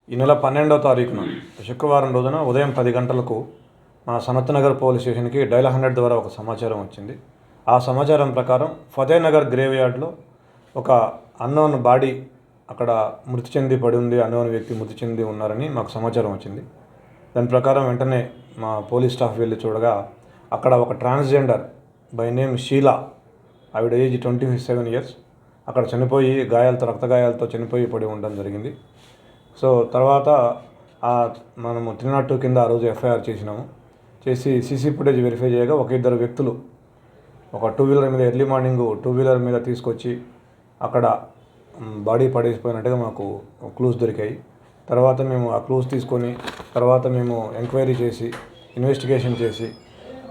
ఈ నెల 12వ తారీఖున శుక్రవారం రోజున ఉదయం 10 గంటలకు మా సనత్ నగర్ పోలీస్ స్టేషన్కి డైల్ 100 ద్వారా ఒక సమాచారం వచ్చింది. ఆ సమాచారం ప్రకారం ఫతేనగర్ గ్రేవ్ యార్డ్లో ఒక అన్నోన్ బాడీ అక్కడ మృతి చెంది పడి ఉంది, అన్నోన్ వ్యక్తి మృతి చెంది ఉన్నారని మాకు సమాచారం వచ్చింది. దాని ప్రకారం వెంటనే మా పోలీస్ స్టాఫ్ వెళ్ళి చూడగా అక్కడ ఒక ట్రాన్స్జెండర్ బై నేమ్ షీలా, ఆవిడ ఏజ్ 27 ఇయర్స్, అక్కడ చనిపోయి రక్త గాయాలతో చనిపోయి పడి ఉండడం జరిగింది. సో తర్వాత మనము 302 కింద ఆ రోజు ఎఫ్ఐఆర్ చేసి సీసీ ఫుటేజ్ వెరిఫై చేయగా ఒక ఇద్దరు వ్యక్తులు ఒక 2 వీలర్ మీద ఎర్లీ మార్నింగ్ 2 వీలర్ మీద తీసుకొచ్చి అక్కడ బాడీ పడేసిపోయినట్టుగా మాకు క్లూస్ దొరికాయి. తర్వాత మేము ఆ క్లూస్ తీసుకొని ఎంక్వైరీ చేసి ఇన్వెస్టిగేషన్ చేసి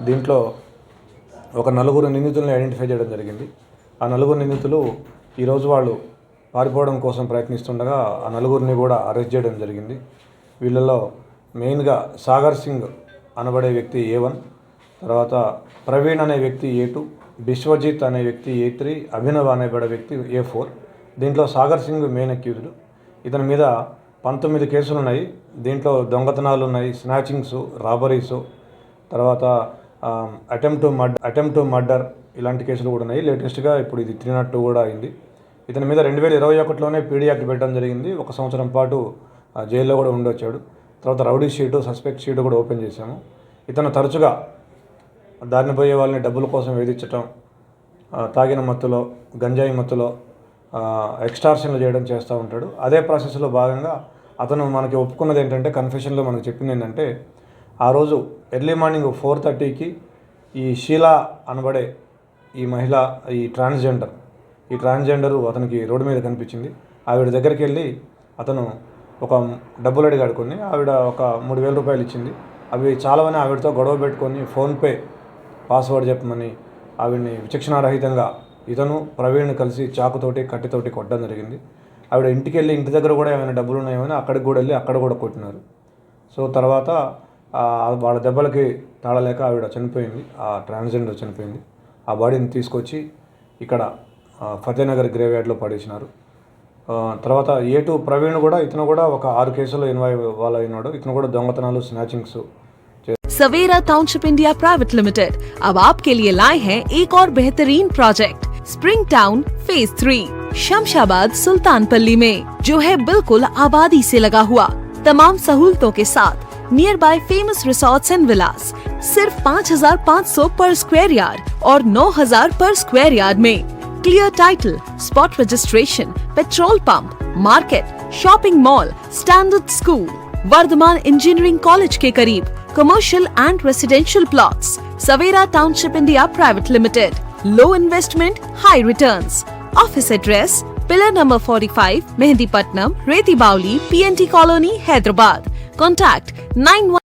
దీంట్లో ఒక 4 నిందితులను ఐడెంటిఫై చేయడం జరిగింది. ఆ 4 నిందితులు ఈరోజు వాళ్ళు పారిపోవడం కోసం ప్రయత్నిస్తుండగా ఆ 4 కూడా అరెస్ట్ చేయడం జరిగింది. వీళ్ళలో మెయిన్గా సాగర్ సింగ్ అనబడే వ్యక్తి A1, తర్వాత ప్రవీణ్ అనే వ్యక్తి A2, బిశ్వజిత్ అనే వ్యక్తి A3, అభినవ్ అనేబడే వ్యక్తి A4. దీంట్లో సాగర్ సింగ్ మెయిన్ అక్యూజ్డ్. ఇతని మీద 19 కేసులు ఉన్నాయి. దీంట్లో దొంగతనాలు ఉన్నాయి, స్నాచింగ్స్, రాబరీసు, తర్వాత అటెంప్ట్ టు మర్డర్ ఇలాంటి కేసులు కూడా ఉన్నాయి. లేటెస్ట్గా ఇప్పుడు ఇది 302 కూడా అయింది. ఇతని మీద 2021లోనే పీడీ యాక్ట్ పెట్టడం జరిగింది. 1 సంవత్సరం పాటు జైల్లో కూడా ఉండొచ్చాడు. తర్వాత రౌడీ షీటు, సస్పెక్ట్ షీటు కూడా ఓపెన్ చేశాము. ఇతను తరచుగా దారిని పోయే వాళ్ళని డబ్బుల కోసం వేధించటం, తాగిన మత్తులో, గంజాయి మత్తులో ఎక్స్టార్షన్లు చేయడం చేస్తూ ఉంటాడు. అదే ప్రాసెస్లో భాగంగా అతను మనకి ఒప్పుకున్నది ఏంటంటే, కన్ఫెషన్లో మనకు చెప్పింది ఏంటంటే, ఆ రోజు ఎర్లీ మార్నింగ్ 4:30కి ఈ షీలా అనబడే ఈ మహిళ, ఈ ట్రాన్స్జెండరు అతనికి రోడ్డు మీద కనిపించింది. ఆవిడ దగ్గరికి వెళ్ళి అతను ఒక డబ్బులు అడిగాడు కొన్ని. ఆవిడ ఒక 3,000 రూపాయలు ఇచ్చింది. అవి చాలావని ఆవిడతో గొడవ పెట్టుకొని ఫోన్పే పాస్వర్డ్ చెప్పమని ఆవిడని విచక్షణారహితంగా ఇతను ప్రవీణ్ కలిసి చాకుతోటి కట్టితోటి కొట్టడం జరిగింది. ఆవిడ ఇంటికి వెళ్ళి ఇంటి దగ్గర కూడా ఏమైనా డబ్బులు ఉన్నాయేమని అక్కడికి కూడా వెళ్ళి అక్కడ కూడా కొట్టినారు. సో తర్వాత వాళ్ళ దెబ్బలకి తాళలేక ఆవిడ చనిపోయింది, ఆ ట్రాన్స్జెండర్ చనిపోయింది. ఆ బాడీని తీసుకొచ్చి ఇక్కడ ఫతేనగర్ గ్రేవ్ యార్డ్లో పడేసినారు. తర్వాత A2 ప్రవీణ్ కూడా, ఇతను కూడా ఒక 6 కేసుల్లో ఇన్వాల్వ్ అయినాడు. ఇతను కూడా దొంగతనాలు, snatchings. Savera township India private limited अब आपके लिए लाए हैं एक और बेहतरीन project spring town phase 3 Shamshabad Sultanpalli में, जो है बिल्कुल आबादी से लगा हुआ, तमाम सहूलतों के साथ near by famous resorts and villas सिर्फ 5,500 पर स्क्वायर यार्ड और 9,000 पर स्क्वायर यार्ड में। Clear title, spot registration, petrol pump, market, shopping mall, standard school, Vardhaman engineering college के करीब, commercial and residential plots. Savera township India private limited, low investment, high returns. Office address pillar number 45, Mehdipatnam, Rethi Bowli, PNT colony, Hyderabad. Contact 91।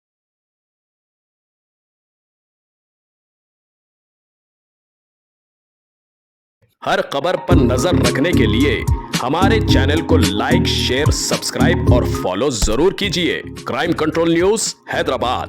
हर खबर पर नजर रखने के लिए हमारे चैनल को लाइक, शेयर, सब्सक्राइब और फॉलो जरूर कीजिए। Crime control news, Hyderabad.